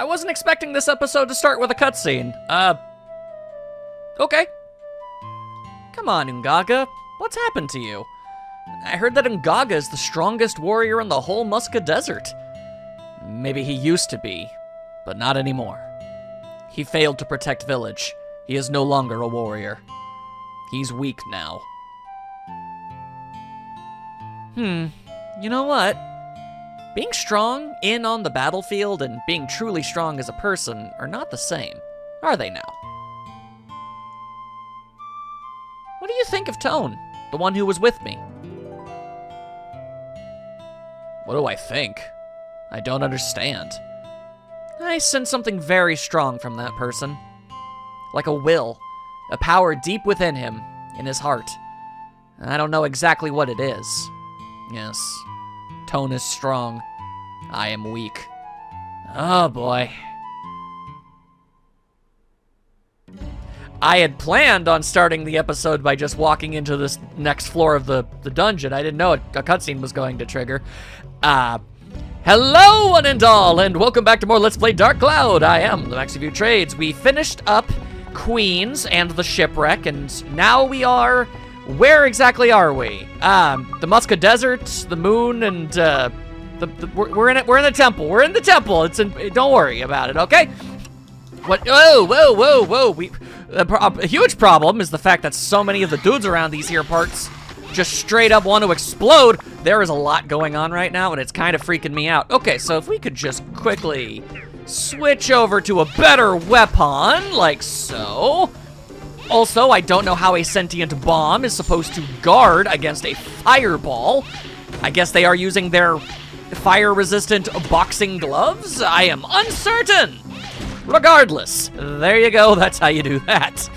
I wasn't expecting this episode to start with a cutscene. Okay. Come on, Ungaga. What's happened to you? I heard that Ungaga is the strongest warrior in the whole Muska Desert. Maybe he used to be, but not anymore. He failed to protect village. He is no longer a warrior. He's weak now. You know what? Being strong on the battlefield and being truly strong as a person are not the same, are they now? What do you think of Tone, the one who was with me? What do I think? I don't understand. I sense something very strong from that person. Like a will, a power deep within him, in his heart. I don't know exactly what it is. Yes, Tone is strong. I am weak. Oh boy. I had planned on starting the episode by just walking into this next floor of the dungeon. I didn't know a cutscene was going to trigger. Hello one and all, and welcome back to more Let's Play Dark Cloud. I am the Maxiview Trades. We finished up Queens and the shipwreck, and now we are... Where exactly are we? The Muska Desert, the moon, and we're in it. We're in the temple. We're in the temple. Don't worry about it, okay? What? Whoa! A huge problem is the fact that so many of the dudes around these here parts just straight up want to explode. There is a lot going on right now, and it's kind of freaking me out. Okay, so if we could just quickly switch over to a better weapon, like so. Also, I don't know how a sentient bomb is supposed to guard against a fireball. I guess they are using their fire-resistant boxing gloves? I am uncertain. Regardless, there you go, that's how you do that.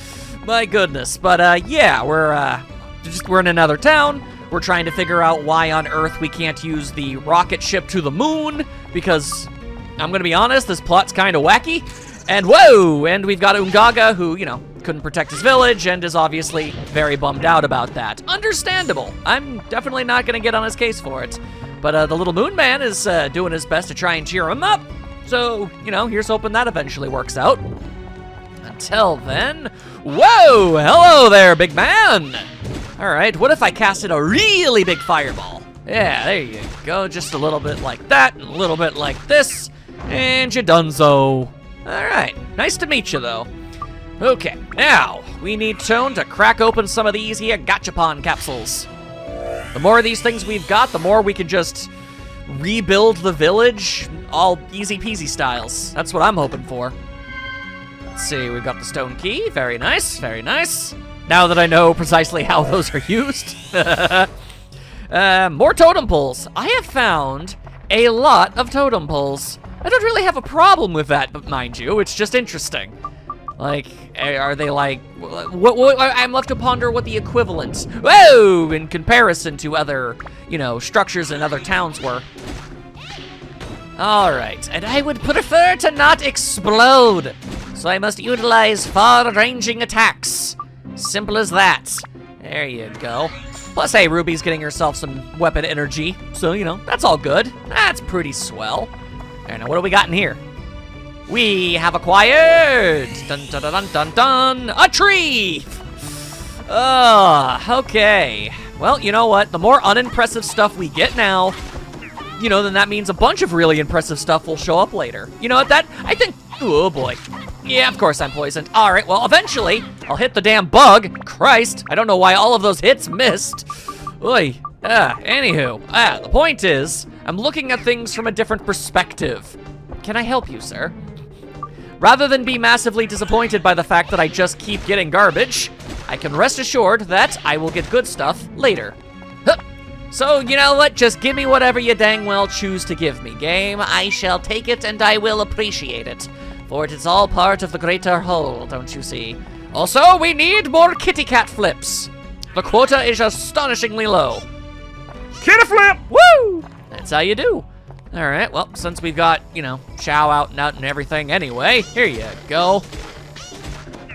My goodness, but yeah, we're in another town. We're trying to figure out why on earth we can't use the rocket ship to the moon, because I'm gonna be honest, this plot's kind of wacky. And whoa, and we've got Ungaga, who, you know, couldn't protect his village and is obviously very bummed out about that. Understandable. I'm definitely not gonna get on his case for it. But the little moon man is doing his best to try and cheer him up. So, you know, here's hoping that eventually works out. Until then, whoa, hello there, big man. All right, what if I casted a really big fireball? Yeah, there you go, just a little bit like that, and a little bit like this, and you donezo. All right, nice to meet you, though. Okay, now, we need Tone to crack open some of these here Gachapon capsules. The more of these things we've got, the more we can just rebuild the village, all easy peasy styles. That's what I'm hoping for. Let's see, we've got the stone key. Very nice, very nice. Now that I know precisely how those are used. More totem poles. I have found a lot of totem poles. I don't really have a problem with that, but mind you, it's just interesting. Like, are they like, what I'm left to ponder what the equivalent, whoa, in comparison to other, you know, structures in other towns were. All right, and I would prefer to not explode, so I must utilize far-ranging attacks. Simple as that. There you go. Plus, hey, Ruby's getting herself some weapon energy, so, you know, that's all good. That's pretty swell. All right, now what do we got in here? We have acquired, dun dun dun dun dun dun, a tree! Okay. Well, you know what? The more unimpressive stuff we get now, you know, then that means a bunch of really impressive stuff will show up later. You know what, I think, oh boy. Yeah, of course I'm poisoned. All right, well, eventually, I'll hit the damn bug. Christ, I don't know why all of those hits missed. Oy. Anywho, the point is, I'm looking at things from a different perspective. Can I help you, sir? Rather than be massively disappointed by the fact that I just keep getting garbage, I can rest assured that I will get good stuff later. Huh. So, you know what? Just give me whatever you dang well choose to give me, game. I shall take it and I will appreciate it. For it is all part of the greater whole, don't you see? Also, we need more kitty cat flips. The quota is astonishingly low. Kitty flip! Woo! That's how you do. All right, well, since we've got, you know, Chow out and everything anyway, here you go.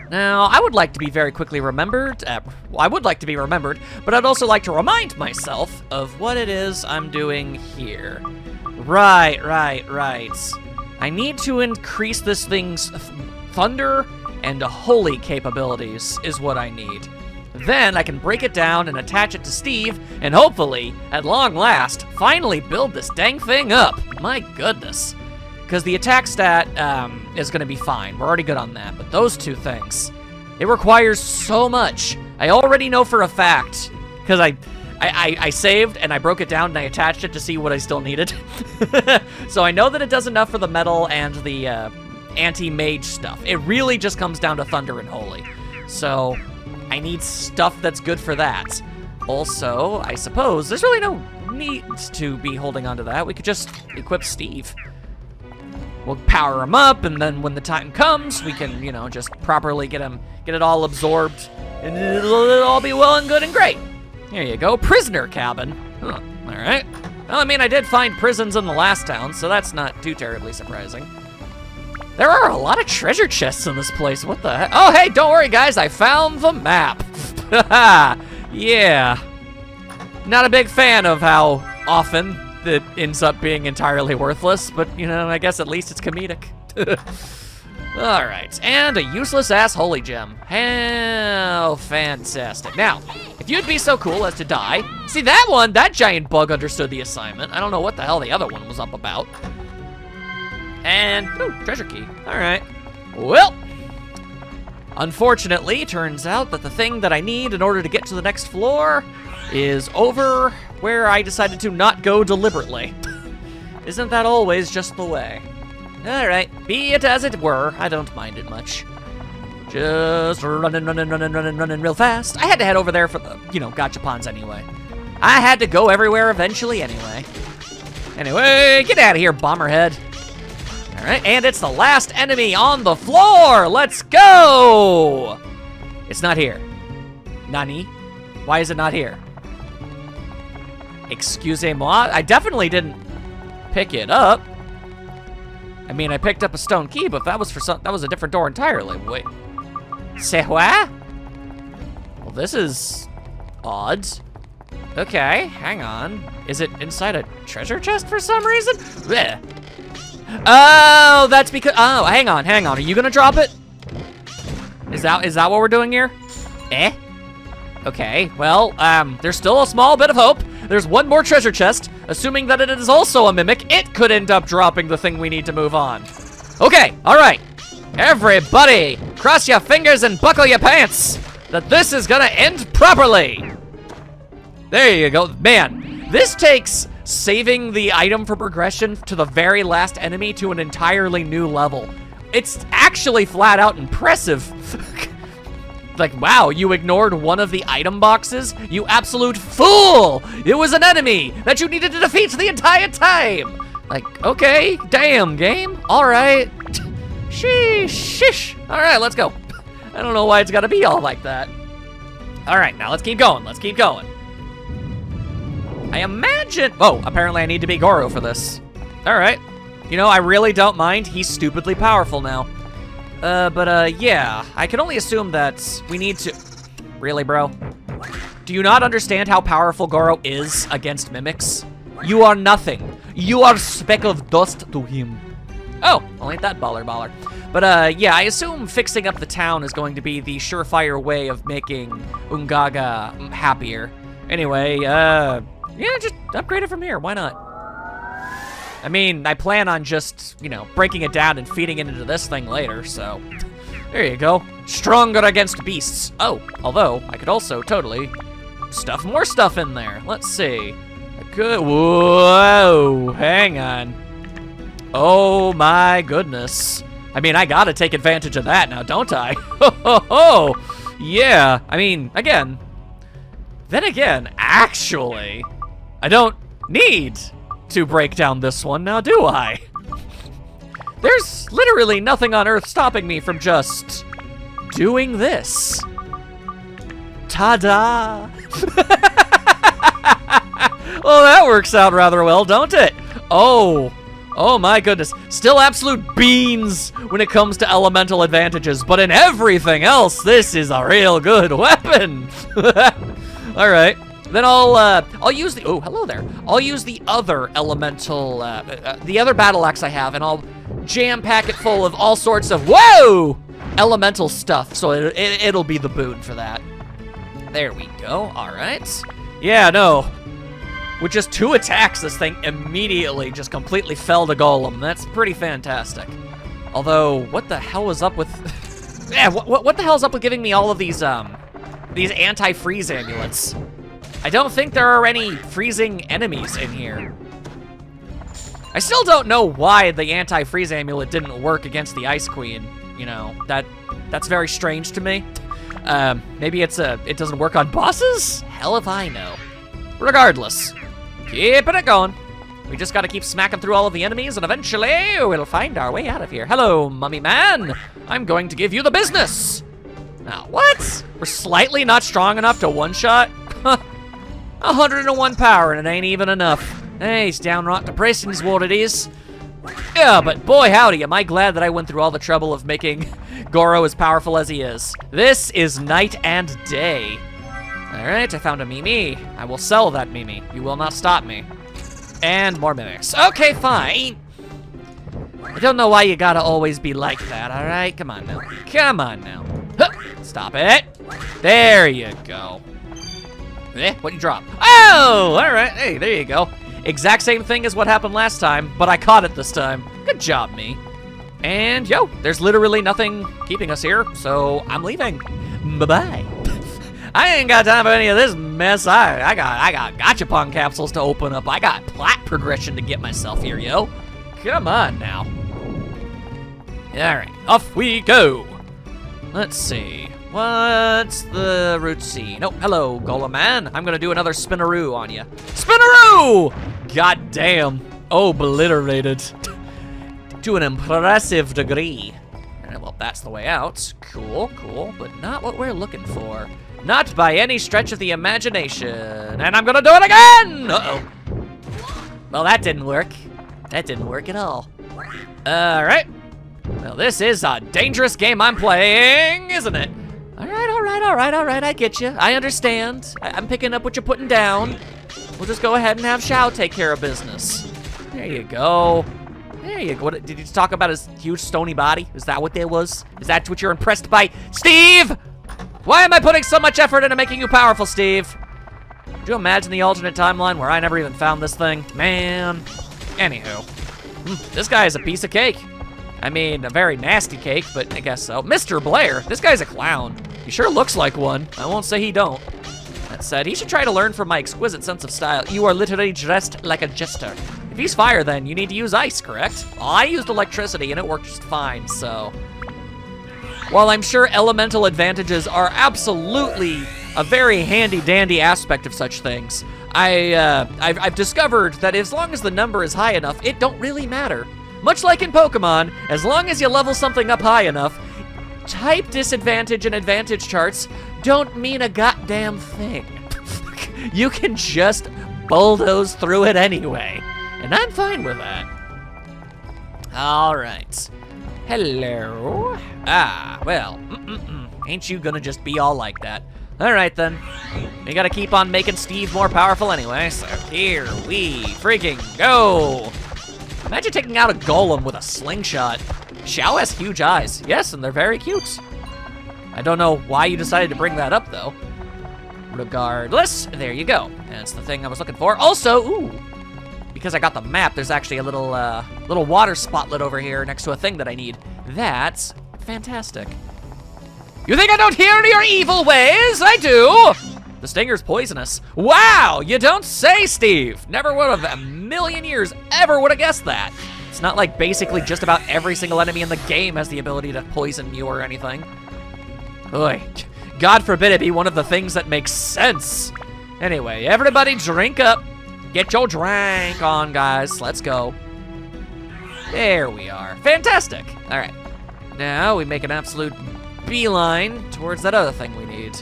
Now, I would like to be very quickly remembered. I would like to be remembered, but I'd also like to remind myself of what it is I'm doing here. Right. I need to increase this thing's thunder and holy capabilities is what I need. Then I can break it down and attach it to Steve, and hopefully, at long last, finally build this dang thing up. My goodness. Because the attack stat is going to be fine. We're already good on that. But those two things, it requires so much. I already know for a fact, because I saved and I broke it down and I attached it to see what I still needed. So I know that it does enough for the metal and the anti-mage stuff. It really just comes down to thunder and holy. So I need stuff that's good for that. Also, I suppose there's really no need to be holding on to that. We could just equip Steve. We'll power him up, and then when the time comes, we can, you know, just properly get it all absorbed, and it'll all be well and good and great. Here you go, prisoner cabin. Huh, all right. Well, I mean, I did find prisons in the last town, so that's not too terribly surprising. There are a lot of treasure chests in this place. What the heck? Oh, hey, don't worry, guys. I found the map. Yeah. Not a big fan of how often it ends up being entirely worthless, but, you know, I guess at least it's comedic. All right, and a useless-ass holy gem. How fantastic. Now, if you'd be so cool as to die, see that giant bug understood the assignment. I don't know what the hell the other one was up about. And, ooh, treasure key. All right. Well, unfortunately, turns out that the thing that I need in order to get to the next floor is over where I decided to not go deliberately. Isn't that always just the way? All right, be it as it were. I don't mind it much. Just running real fast. I had to head over there for the, you know, gachapons anyway. I had to go everywhere eventually anyway. Anyway, get out of here, Bomberhead. All right, and it's the last enemy on the floor. Let's go. It's not here. Nani? Why is it not here? Excusez-moi. I definitely didn't pick it up. I mean, I picked up a stone key, but that was a different door entirely. Wait. C'est quoi? Well, this is odd. Okay, hang on. Is it inside a treasure chest for some reason? Blech. Oh, that's because, oh, hang on. Are you gonna drop it? Is that what we're doing here? Eh? Okay, well, there's still a small bit of hope. There's one more treasure chest. Assuming that it is also a mimic, it could end up dropping the thing we need to move on. Okay, all right. Everybody, cross your fingers and buckle your pants that this is gonna end properly. There you go. Man, this takes saving the item for progression to the very last enemy to an entirely new level. It's actually flat out impressive. Like, wow, you ignored one of the item boxes? You absolute fool! It was an enemy that you needed to defeat the entire time! Like, okay, damn, game. All right. Sheesh. All right, let's go. I don't know why it's gotta be all like that. All right, now let's keep going. I imagine, oh, apparently I need to be Goro for this. All right. You know, I really don't mind. He's stupidly powerful now. Yeah, I can only assume that we need to... Really, bro? Do you not understand how powerful Goro is against mimics? You are nothing. You are a speck of dust to him. Oh, well, ain't that baller. But, yeah, I assume fixing up the town is going to be the surefire way of making Ungaga happier. Anyway, yeah, just upgrade it from here. Why not? I mean, I plan on just, you know, breaking it down and feeding it into this thing later, so... There you go. Stronger against beasts. Oh, although, I could also totally stuff more stuff in there. Let's see. I could... Whoa, hang on. Oh my goodness. I mean, I gotta take advantage of that now, don't I? Oh, yeah. I mean, again... Then again, actually, I don't need to break down this one now, do I? There's literally nothing on earth stopping me from just doing this. Ta-da! Well, that works out rather well, don't it? Oh my goodness. Still absolute beans when it comes to elemental advantages, but in everything else, this is a real good weapon. All right. Then I'll use the, oh, hello there. I'll use the other elemental, the other battle axe I have, and I'll jam packet full of all sorts of, whoa, elemental stuff. So it'll be the boon for that. There we go, all right. Yeah, no. With just 2 attacks, this thing immediately just completely fell to Golem. That's pretty fantastic. Although, what the hell was up with... yeah, what the hell's up with giving me all of these anti-freeze amulets? I don't think there are any freezing enemies in here. I still don't know why the anti-freeze amulet didn't work against the Ice Queen. You know, that's very strange to me. Maybe it doesn't work on bosses? Hell if I know. Regardless, keeping it going. We just gotta keep smacking through all of the enemies, and eventually we'll find our way out of here. Hello, mummy man. I'm going to give you the business. Now, what? We're slightly not strong enough to one-shot? 101 power, and it ain't even enough. Hey, he's downright depressing is what it is. Yeah, but boy howdy, am I glad that I went through all the trouble of making Goro as powerful as he is. This is night and day. All right, I found a Mimi. I will sell that Mimi. You will not stop me. And more mimics. Okay, fine. I don't know why you gotta always be like that, all right? Come on now. Come on now. Huh. Stop it. There you go. Eh, what'd you drop? Oh, all right. Hey, there you go. Exact same thing as what happened last time, but I caught it this time. Good job, me. And, yo, there's literally nothing keeping us here, so I'm leaving. Bye-bye. I ain't got time for any of this mess. I got Gachapon capsules to open up. I got plat progression to get myself here, yo. Come on now. All right, off we go. Let's see. What's the route C? No, hello, Golem Man. I'm gonna do another spinaroo on you. Spinaroo! God damn. Obliterated. To an impressive degree. Well, that's the way out. Cool, cool, but not what we're looking for. Not by any stretch of the imagination. And I'm gonna do it again! Uh-oh. Well, that didn't work. That didn't work at all. All right. Well, this is a dangerous game I'm playing, isn't it? All right, I get you. I understand. I'm picking up what you're putting down. We'll just go ahead and have Shao take care of business. There you go. There you go. What, did you talk about his huge stony body? Is that what that was? Is that what you're impressed by? Steve! Why am I putting so much effort into making you powerful, Steve? Could you imagine the alternate timeline where I never even found this thing? Man. Anywho. This guy is a piece of cake. I mean, a very nasty cake, but I guess so. Mr. Blair, this guy's a clown. He sure looks like one. I won't say he don't. That said, he should try to learn from my exquisite sense of style. You are literally dressed like a jester. If he's fire, then you need to use ice, correct? Well, I used electricity and it worked just fine, so. While I'm sure elemental advantages are absolutely a very handy-dandy aspect of such things, I've discovered that as long as the number is high enough, it don't really matter. Much like in Pokemon, as long as you level something up high enough, type disadvantage and advantage charts don't mean a goddamn thing. You can just bulldoze through it anyway, and I'm fine with that. All right. Hello. Ah, well, ain't you gonna just be all like that? All right, then. We gotta keep on making Steve more powerful anyway, so here we freaking go. Imagine taking out a golem with a slingshot. Shao has huge eyes. Yes, and they're very cute. I don't know why you decided to bring that up, though. Regardless, there you go. That's the thing I was looking for. Also, ooh, because I got the map, there's actually a little water spotlet over here next to a thing that I need. That's fantastic. You think I don't hear your evil ways? I do. The stinger's poisonous. Wow, you don't say, Steve. Never would have a million years ever would have guessed that. It's not like basically just about every single enemy in the game has the ability to poison you or anything. Oy, God forbid it be one of the things that makes sense. Anyway, everybody drink up. Get your drink on, guys. Let's go. There we are. Fantastic. All right. Now we make an absolute beeline towards that other thing we need.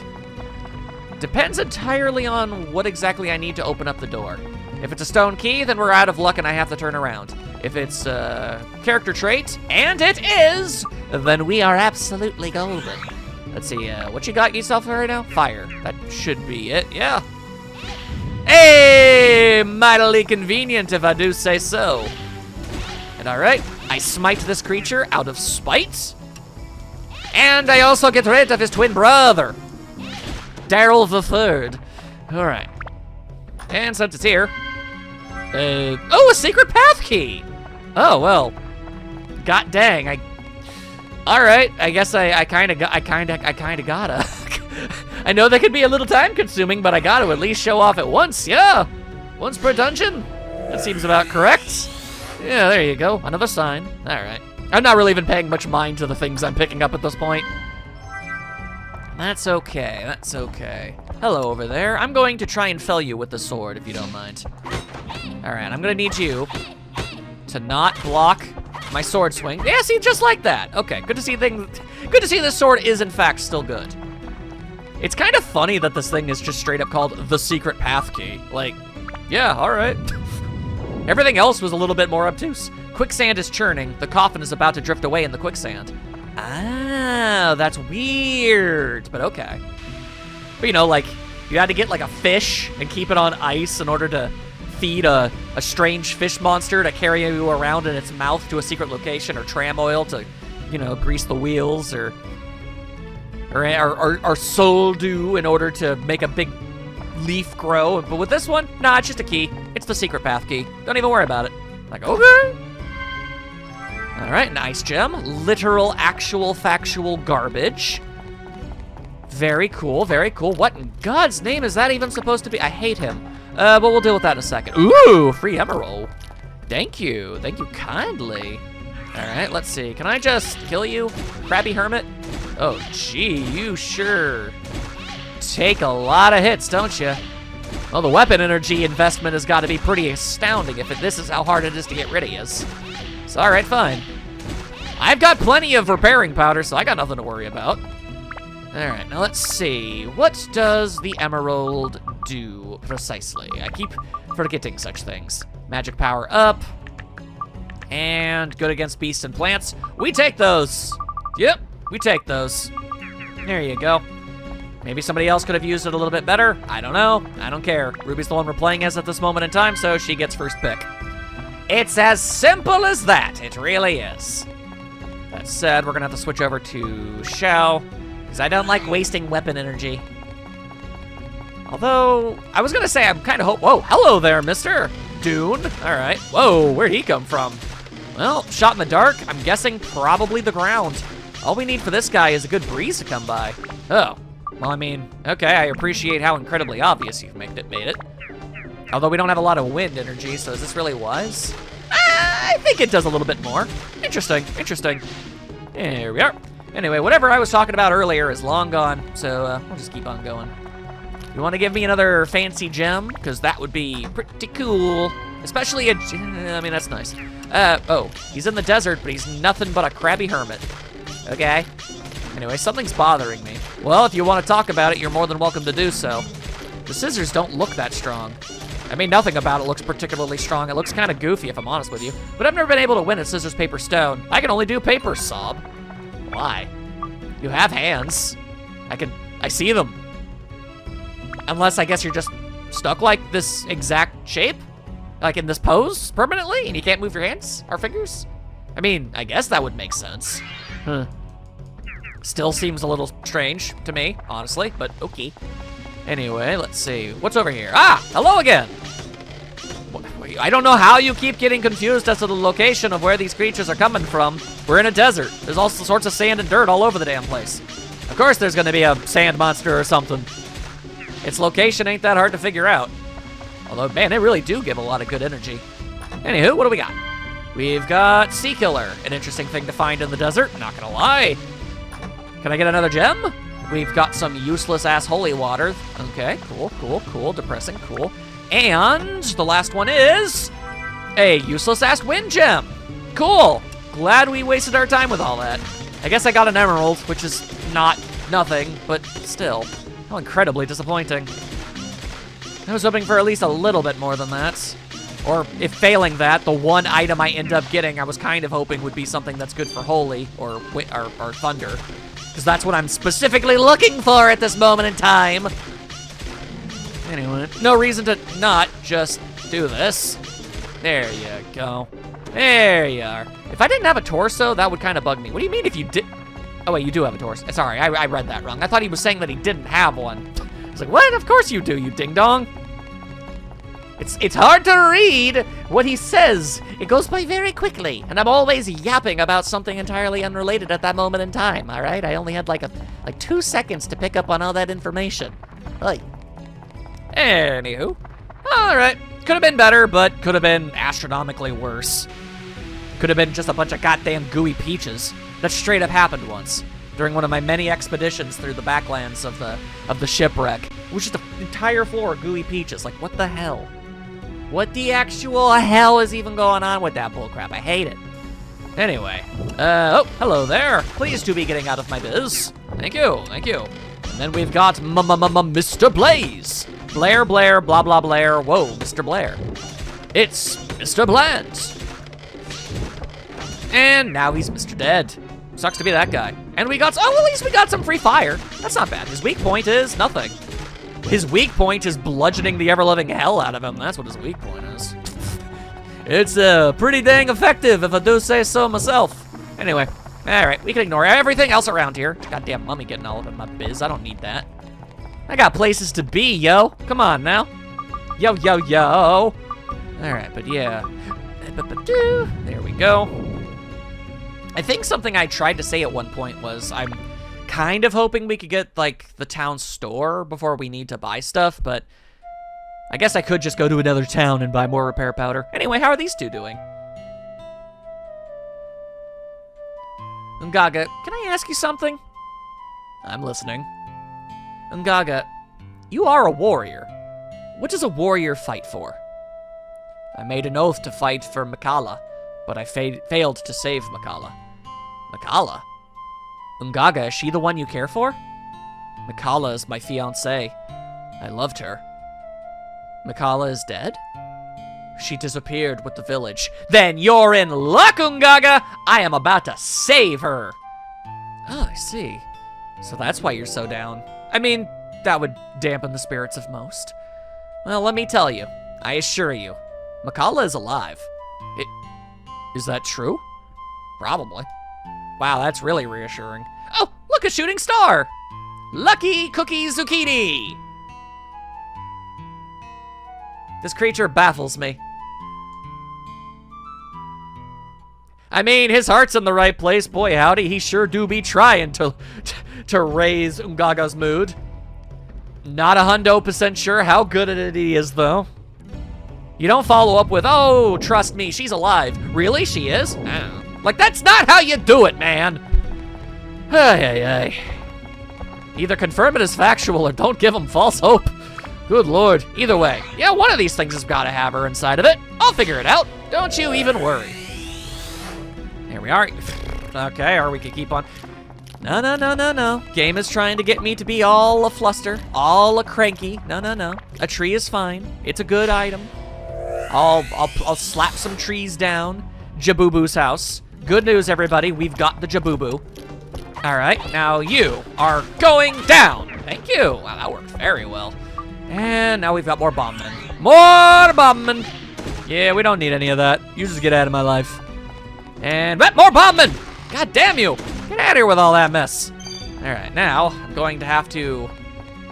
Depends entirely on what exactly I need to open up the door. If it's a stone key, then we're out of luck and I have to turn around. If it's a character trait, and it is, then we are absolutely golden. Let's see, what you got yourself right now? Fire. That should be it, yeah. Hey, mightily convenient if I do say so. And all right, I smite this creature out of spite. And I also get rid of his twin brother, Daryl the Third. All right. And since it's here, oh, a secret path key. Oh well. God dang. All right. I guess I kind of gotta. I know that could be a little time consuming, but I gotta at least show off at once. Yeah. Once per dungeon. That seems about correct. Yeah, there you go. Another sign. All right. I'm not really even paying much mind to the things I'm picking up at this point. That's okay. That's okay. Hello over there. I'm going to try and fell you with the sword, if you don't mind. All right, I'm gonna need you to not block my sword swing. Yeah, see, just like that. Okay, good to see things. Good to see this sword is in fact still good. It's kind of funny that this thing is just straight up called the secret path key. Like, yeah, all right. Everything else was a little bit more obtuse. Quicksand is churning. The coffin is about to drift away in the quicksand. Ah, that's weird, but okay. But you know, like, you had to get like a fish and keep it on ice in order to feed a strange fish monster to carry you around in its mouth to a secret location, or tram oil to, you know, grease the wheels, or soul dew in order to make a big leaf grow. But with this one, nah, it's just a key. It's the secret path key. Don't even worry about it. Like, okay. All right, nice gem. Literal, actual, factual garbage. Very cool, very cool. What in God's name is that even supposed to be? I hate him. But we'll deal with that in a second. Ooh, free emerald. Thank you kindly. All right, let's see. Can I just kill you, Krabby Hermit? Oh, gee, you sure take a lot of hits, don't you? Well, the weapon energy investment has got to be pretty astounding if this is how hard it is to get rid of you. So, all right, fine. I've got plenty of repairing powder, so I got nothing to worry about. All right, now let's see. What does the emerald do precisely? I keep forgetting such things. Magic power up. And good against beasts and plants. We take those. Yep, we take those. There you go. Maybe somebody else could have used it a little bit better. I don't know. I don't care. Ruby's the one we're playing as at this moment in time, so she gets first pick. It's as simple as that. It really is. That said, we're gonna have to switch over to Xiao, because I don't like wasting weapon energy. Although, I was gonna say I'm kind of whoa, hello there, mister Dune. All right, whoa, where'd he come from? Well, shot in the dark, I'm guessing probably the ground. All we need for this guy is a good breeze to come by. Oh, well, I mean, okay, I appreciate how incredibly obvious you've made it. Although we don't have a lot of wind energy, so is this really wise? I think it does a little bit more. Interesting, interesting. Here we are. Anyway, whatever I was talking about earlier is long gone, so we'll just keep on going. You want to give me another fancy gem? Because that would be pretty cool. Especially I mean, that's nice. Oh, he's in the desert, but he's nothing but a Krabby Hermit. Okay. Anyway, something's bothering me. Well, if you want to talk about it, you're more than welcome to do so. The scissors don't look that strong. I mean, nothing about it looks particularly strong. It looks kind of goofy, if I'm honest with you. But I've never been able to win at scissors, paper, stone. I can only do paper, sob. Why? You have hands. I see them. Unless I guess you're just stuck like this exact shape? Like in this pose permanently, and you can't move your hands or fingers? I mean, I guess that would make sense. Huh. Still seems a little strange to me, honestly, but okay. Anyway, let's see. What's over here? Ah, hello again. I don't know how you keep getting confused as to the location of where these creatures are coming from. We're in a desert. There's all sorts of sand and dirt all over the damn place. Of course there's gonna be a sand monster or something. Its location ain't that hard to figure out. Although, man, they really do give a lot of good energy. Anywho, what do we got? We've got Sea Killer, an interesting thing to find in the desert, not gonna lie. Can I get another gem? We've got some useless-ass holy water. Okay, cool, cool, cool, depressing, cool. And the last one is a useless-ass wind gem. Cool. Glad we wasted our time with all that. I guess I got an emerald, which is not nothing, but still. How incredibly disappointing. I was hoping for at least a little bit more than that. Or if failing that, the one item I end up getting, I was kind of hoping would be something that's good for holy or thunder. Because that's what I'm specifically looking for at this moment in time. Anyway, no reason to not just do this. There you go. There you are. If I didn't have a torso, that would kind of bug me. What do you mean if you did? Oh, wait, you do have a torso. Sorry, I read that wrong. I thought he was saying that he didn't have one. I was like, what? Of course you do, you ding-dong. It's hard to read what he says. It goes by very quickly, and I'm always yapping about something entirely unrelated at that moment in time, all right? I only had like 2 seconds to pick up on all that information. Like, anywho, all right. Could have been better, but could have been astronomically worse. Could have been just a bunch of goddamn gooey peaches. That straight up happened once during one of my many expeditions through the backlands of the shipwreck. It was just an entire floor of gooey peaches. Like, what the hell? What the actual hell is even going on with that bullcrap? I hate it. Anyway, oh, hello there. Pleased to be getting out of my biz. Thank you, thank you. And then we've got Mr. Blaze. Blair, Blair, blah, blah, Blair. Whoa, Mr. Blair. It's Mr. Bland. And now he's Mr. Dead. Sucks to be that guy. And we got, oh, at least we got some free fire. That's not bad. His weak point is nothing. His weak point is bludgeoning the ever-living hell out of him. That's what his weak point is. It's pretty dang effective, if I do say so myself. Anyway, all right, we can ignore everything else around here. Goddamn mummy getting all up in my biz. I don't need that. I got places to be, yo. Come on now. Yo, yo, yo. All right, but yeah. There we go. I think something I tried to say at one point was I'm kind of hoping we could get, like, the town store before we need to buy stuff, but I guess I could just go to another town and buy more repair powder. Anyway, how are these two doing? Ungaga, can I ask you something? I'm listening. Ungaga, you are a warrior. What does a warrior fight for? I made an oath to fight for Makala, but I failed to save Makala. Makala? Ungaga, is she the one you care for? Makala is my fiancée. I loved her. Makala is dead? She disappeared with the village. Then you're in luck, Ungaga! I am about to save her! Oh, I see. So that's why you're so down. I mean, that would dampen the spirits of most. Well, let me tell you. I assure you. Makala is alive. Is that true? Probably. Wow, that's really reassuring. Oh, look, a shooting star! Lucky Cookie Zucchini! This creature baffles me. I mean, his heart's in the right place. Boy, howdy, he sure do be trying to raise Ungaga's mood. Not 100% sure how good at it he is, though. You don't follow up with, oh, trust me, she's alive. Really, she is? Oh. Like, that's not how you do it, man. Ay, ay, ay. Either confirm it as factual or don't give him false hope. Good lord. Either way, yeah, one of these things has got to have her inside of it. I'll figure it out. Don't you even worry. Here we are. Okay, or we could keep on. No, no, no, no, no. Game is trying to get me to be all a fluster, all a cranky. No, no, no. A tree is fine. It's a good item. I'll slap some trees down. Jabubu's house. Good news, everybody. We've got the Jabubu. All right, now you are going down. Thank you. Wow, that worked very well. And now we've got more bombmen. More bombmen. Yeah, we don't need any of that. You just get out of my life. And more bombmen. God damn you. Get out of here with all that mess. All right, now I'm going to have to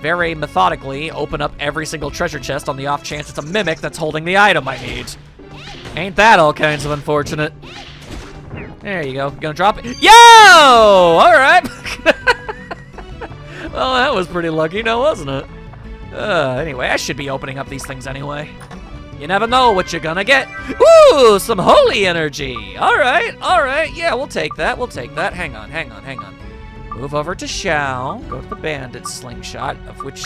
very methodically open up every single treasure chest on the off chance it's a mimic that's holding the item I need. Ain't that all kinds of unfortunate? There you go. You gonna drop it? Yo! All right. Well, that was pretty lucky, now wasn't it? Anyway, I should be opening up these things anyway. You never know what you're gonna get. Ooh, some holy energy. All right. Yeah, we'll take that. Hang on. Move over to Shao. Go to the bandit slingshot, of which,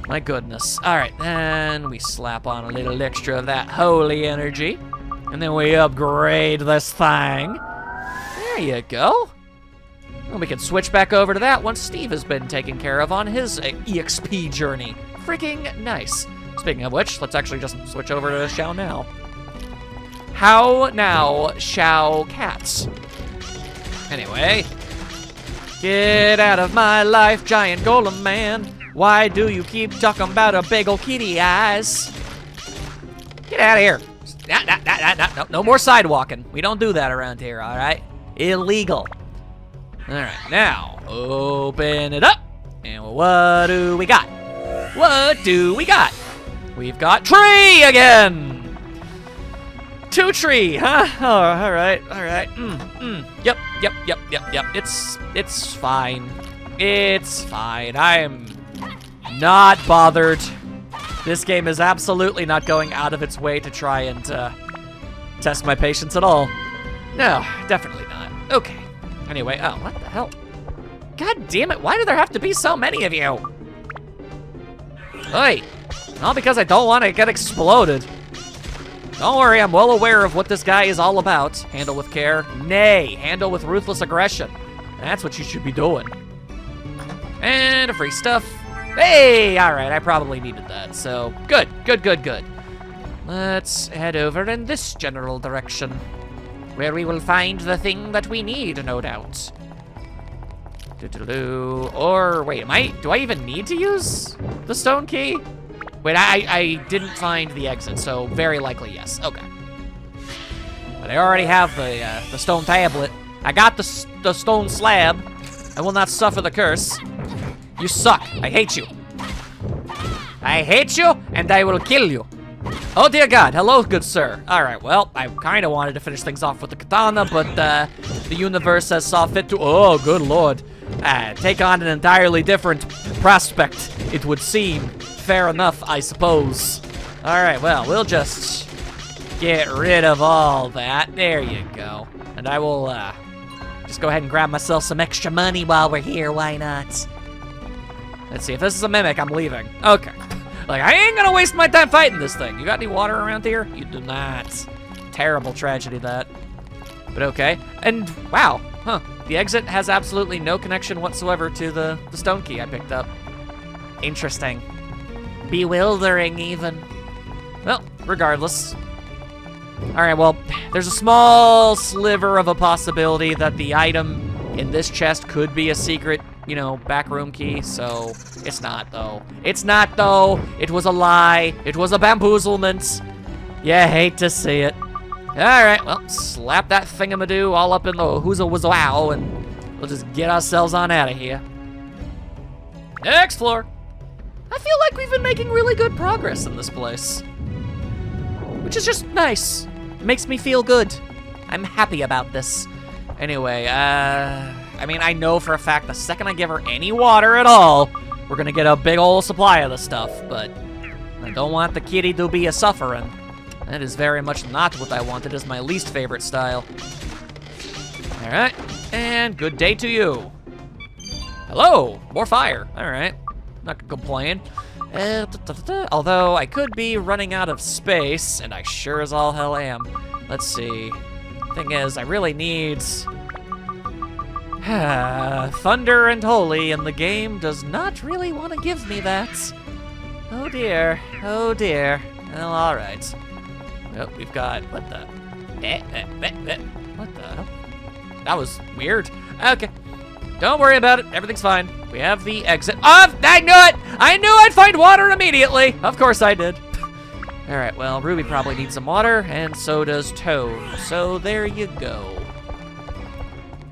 my goodness. All right, then we slap on a little extra of that holy energy. And then we upgrade this thing. There you go. And we can switch back over to that once Steve has been taken care of on his EXP journey. Freaking nice. Speaking of which, let's actually just switch over to Shao now. How now, Shao Cats? Anyway, get out of my life, giant golem man. Why do you keep talking about a big ol' kitty eyes? Get out of here. No more sidewalking. We don't do that around here, all right? Illegal. All right, now, open it up. And what do we got? What do we got? We've got tree again. 2 tree, huh? Oh, all right. Yep. It's fine. It's fine. I am not bothered. This game is absolutely not going out of its way to try and test my patience at all. No, definitely not. Okay. Anyway, oh, what the hell? God damn it, why do there have to be so many of you? Hey, all because I don't want to get exploded. Don't worry, I'm well aware of what this guy is all about. Handle with care. Nay, handle with ruthless aggression. That's what you should be doing. And free stuff. Hey, all right, I probably needed that, so good. Let's head over in this general direction, where we will find the thing that we need, no doubt. Or wait, do I even need to use the stone key? Wait, I didn't find the exit, so very likely yes. Okay. But I already have the stone tablet. I got the stone slab. I will not suffer the curse. You suck. I hate you. I hate you, and I will kill you. Oh, dear God. Hello, good sir. All right, well, I kind of wanted to finish things off with the katana, but the universe has saw fit to, oh, good Lord, take on an entirely different prospect, it would seem. Fair enough, I suppose. All right, well, we'll just get rid of all that. There you go. And I will just go ahead and grab myself some extra money while we're here. Why not? Let's see. If this is a mimic, I'm leaving. Okay. Like, I ain't gonna waste my time fighting this thing. You got any water around here? You do not. Terrible tragedy, that. But okay. And, wow. Huh. The exit has absolutely no connection whatsoever to the stone key I picked up. Interesting. Bewildering, even. Well, regardless. All right, well, there's a small sliver of a possibility that the item in this chest could be a secret, you know, backroom key, so it's not, though. It's not, though. It was a lie. It was a bamboozlement. Yeah, hate to see it. All right, well, slap that thingamadoo all up in the whoozle-whoozle-wow, and we'll just get ourselves on out of here. Next floor. I feel like we've been making really good progress in this place, which is just nice. It makes me feel good. I'm happy about this. Anyway, I mean, I know for a fact the second I give her any water at all, we're gonna get a big old supply of the stuff, but I don't want the kitty to be a suffering. That is very much not what I want. It is my least favorite style. All right, and good day to you. Hello, more fire. All right, not gonna complain. Although I could be running out of space, and I sure as all hell am. Let's see. Thing is, I really need Thunder and Holy, and the game does not really want to give me that. Oh dear, oh dear. Well, all right. Oh, we've got, what the? What the hell? That was weird. Okay, don't worry about it. Everything's fine. We have the exit. Oh, I knew it! I knew I'd find water immediately. Of course I did. All right, well, Ruby probably needs some water, and so does Toad. So there you go.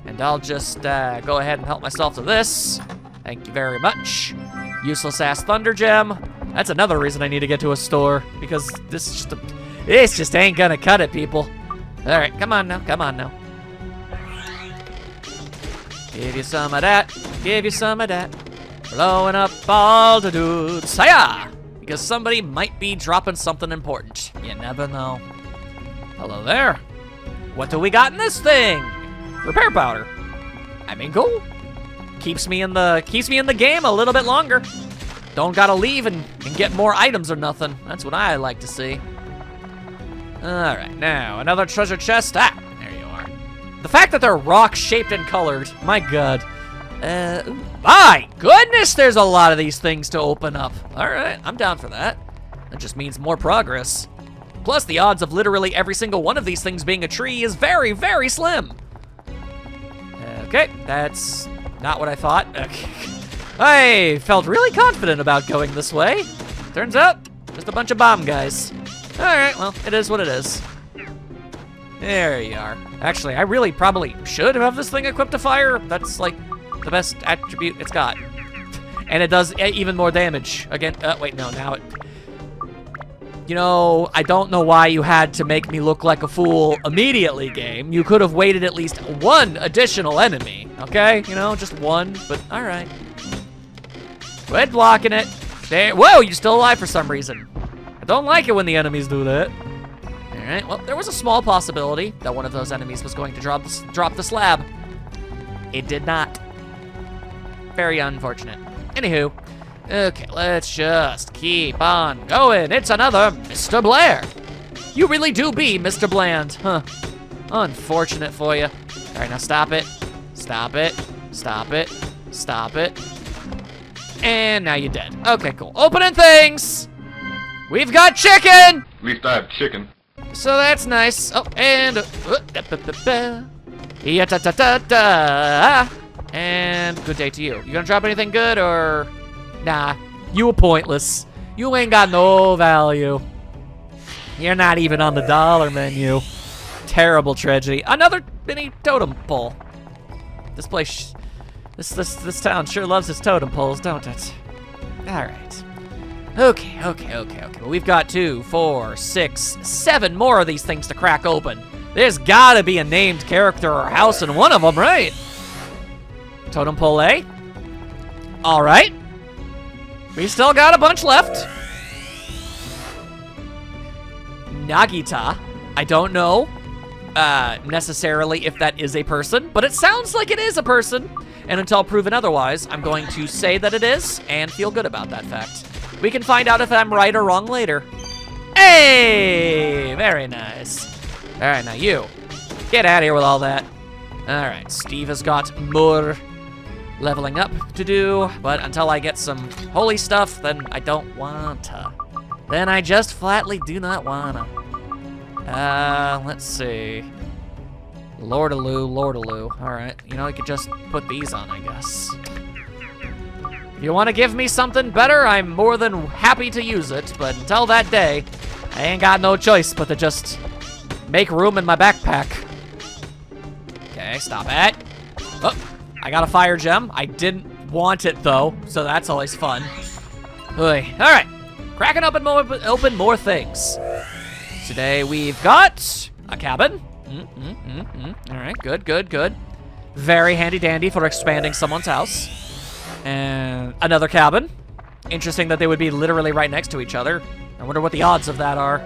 And I'll just go ahead and help myself to this. Thank you very much. Useless ass Thunder Gem. That's another reason I need to get to a store, because this just ain't gonna cut it, people. All right, come on now, come on now. Give you some of that, give you some of that. Blowing up all the dudes. Hiya! Because somebody might be dropping something important. You never know. Hello there. What do we got in this thing? Repair powder. I mean, cool. Keeps me in the game a little bit longer. Don't gotta leave and get more items or nothing. That's what I like to see. All right, now another treasure chest. Ah, there you are. The fact that they're rock-shaped and colored, my God. My goodness, there's a lot of these things to open up. All right, I'm down for that. That just means more progress. Plus, the odds of literally every single one of these things being a tree is very, very slim. Okay, that's not what I thought. Okay. I felt really confident about going this way. Turns out, just a bunch of bomb guys. Alright, well, it is what it is. There you are. Actually, I really probably should have this thing equipped to fire. That's, like, the best attribute it's got. And it does even more damage. Again, wait, no, now it... You know, I don't know why you had to make me look like a fool immediately, game. You could have waited at least one additional enemy, okay? You know, just one, but alright. Quit blocking it. There, whoa, you're still alive for some reason. I don't like it when the enemies do that. Alright, well, there was a small possibility that one of those enemies was going to drop the slab. It did not. Very unfortunate. Anywho, okay, let's just keep on going. It's another Mr. Blair. You really do be Mr. Bland, huh? Unfortunate for you. All right, now stop it. Stop it. Stop it. Stop it. And now you're dead. Okay, cool. Opening things. We've got chicken. At least I have chicken. So that's nice. Oh, and and good day to you. You gonna drop anything good or nah? You were pointless. You ain't got no value. You're not even on the dollar menu. Terrible tragedy. Another mini totem pole. This place, this town sure loves its totem poles, don't it? All right. Okay. Well, we've got 2, 4, 6, 7 more of these things to crack open. There's gotta be a named character or house in one of them, right? Totem pole A. All right. We still got a bunch left. Nagita. I don't know necessarily if that is a person, but it sounds like it is a person. And until proven otherwise, I'm going to say that it is and feel good about that fact. We can find out if I'm right or wrong later. Hey, very nice. All right, now you, get out of here with all that. All right, Steve has got more leveling up to do, but until I get some holy stuff, then I don't want to. Then I just flatly do not wanna. Let's see. Lordaloo. All right, you know, I could just put these on, I guess. If you want to give me something better, I'm more than happy to use it, but until that day, I ain't got no choice but to just make room in my backpack. Okay, stop it. Oh, I got a fire gem. I didn't want it, though, so that's always fun. Oy. All right, cracking open more things. Today we've got a cabin. All right, good. Very handy dandy for expanding someone's house. And another cabin. Interesting that they would be literally right next to each other. I wonder what the odds of that are.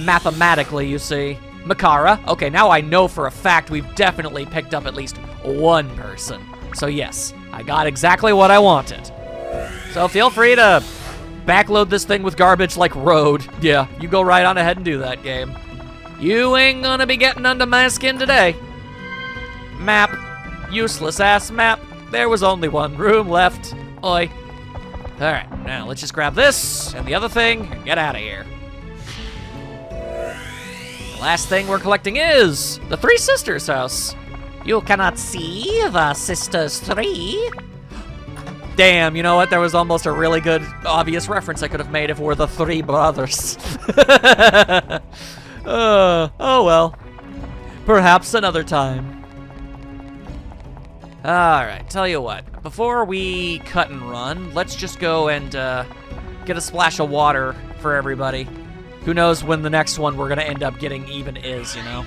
Mathematically, you see. Makara. Okay, now I know for a fact we've definitely picked up at least one person. So yes, I got exactly what I wanted. So feel free to backload this thing with garbage like Road. Yeah, you go right on ahead and do that, game. You ain't gonna be getting under my skin today. Map. Useless ass map. There was only one room left. Oi. All right, now let's just grab this and the other thing and get out of here. The last thing we're collecting is the Three Sisters house. You cannot see the Sisters 3. Damn, you know what? There was almost a really good, obvious reference I could have made if we're the three brothers. Oh well. Perhaps another time. Alright, tell you what. Before we cut and run, let's just go and get a splash of water for everybody. Who knows when the next one we're gonna end up getting even is, you know?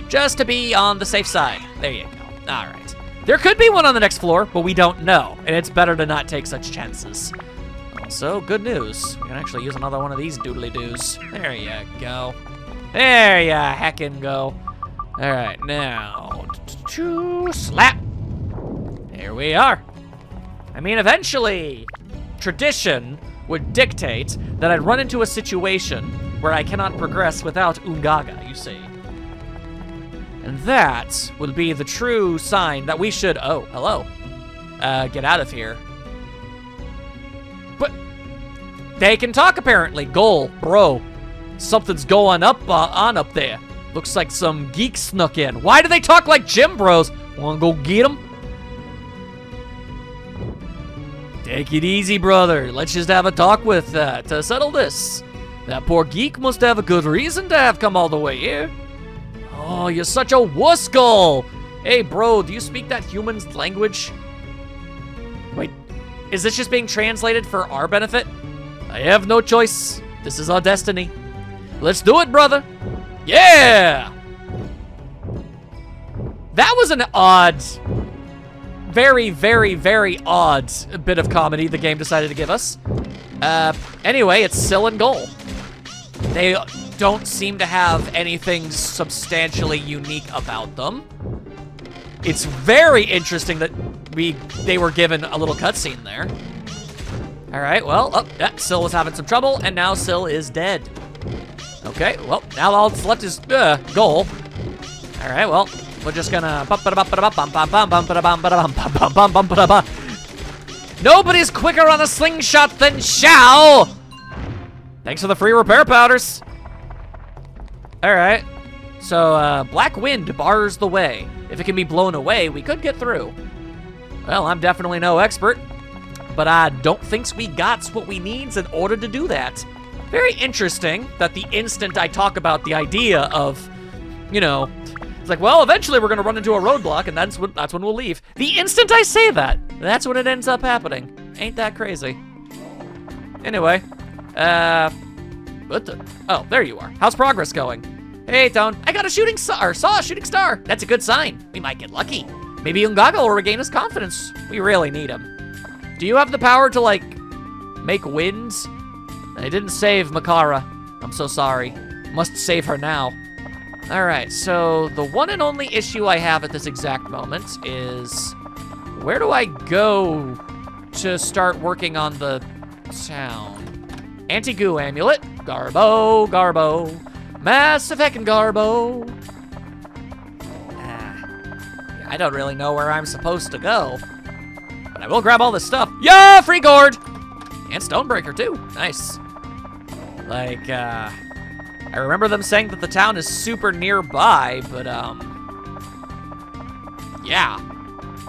Just to be on the safe side. There you go. Alright. There could be one on the next floor, but we don't know. And it's better to not take such chances. Also, good news. We can actually use another one of these doodly-doos. There you go. There you heckin' go. Alright, now... slap! Here we are. I mean, eventually, tradition would dictate that I'd run into a situation where I cannot progress without Ungaga, you see. And that would be the true sign that we should... Oh, hello. Get out of here. But they can talk, apparently. Goal, bro. Something's going on up there. Looks like some geek snuck in. Why do they talk like gym bros? Wanna go get them? Take it easy, brother. Let's just have a talk with to settle this. That poor geek must have a good reason to have come all the way here. Oh, you're such a wusskull. Hey, bro, do you speak that human's language? Wait, is this just being translated for our benefit? I have no choice. This is our destiny. Let's do it, brother. Yeah! That was an odd, very, very, very odd bit of comedy the game decided to give us. Anyway, it's Syl and Goal. They don't seem to have anything substantially unique about them. It's very interesting that they were given a little cutscene there. All right, well, yeah, Syl was having some trouble, and now Syl is dead. Okay, well, now all that's left is Goal. All right, well, we're just gonna... Nobody's quicker on a slingshot than Shao! Thanks for the free repair powders. All right, so Black Wind bars the way. If it can be blown away, we could get through. Well, I'm definitely no expert, but I don't think we got what we need in order to do that. Very interesting that the instant I talk about the idea of, you know, it's like, well, eventually we're gonna run into a roadblock, and that's when we'll leave. The instant I say that, that's when it ends up happening. Ain't that crazy? Anyway, what the? Oh, there you are. How's progress going? Hey, Tone, I got a shooting star, saw a shooting star. That's a good sign. We might get lucky. Maybe Ungaga will regain his confidence. We really need him. Do you have the power to, like, make winds? I didn't save Makara. I'm so sorry. Must save her now. All right, so the one and only issue I have at this exact moment is, where do I go to start working on the town? Anti-goo amulet, Garbo. Massive heckin' Garbo. I don't really know where I'm supposed to go, but I will grab all this stuff. Yeah, free gourd! And Stonebreaker too, nice. Like, I remember them saying that the town is super nearby, but, yeah.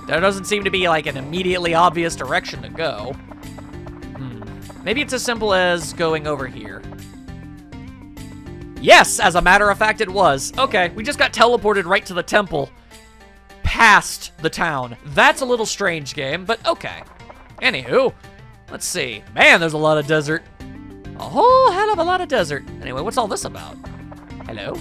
There doesn't seem to be, like, an immediately obvious direction to go. Maybe it's as simple as going over here. Yes, as a matter of fact, it was. Okay, we just got teleported right to the temple, past the town. That's a little strange, game, but okay. Anywho, let's see. Man, there's a lot of desert. A whole hell of a lot of desert. Anyway, what's all this about? Hello?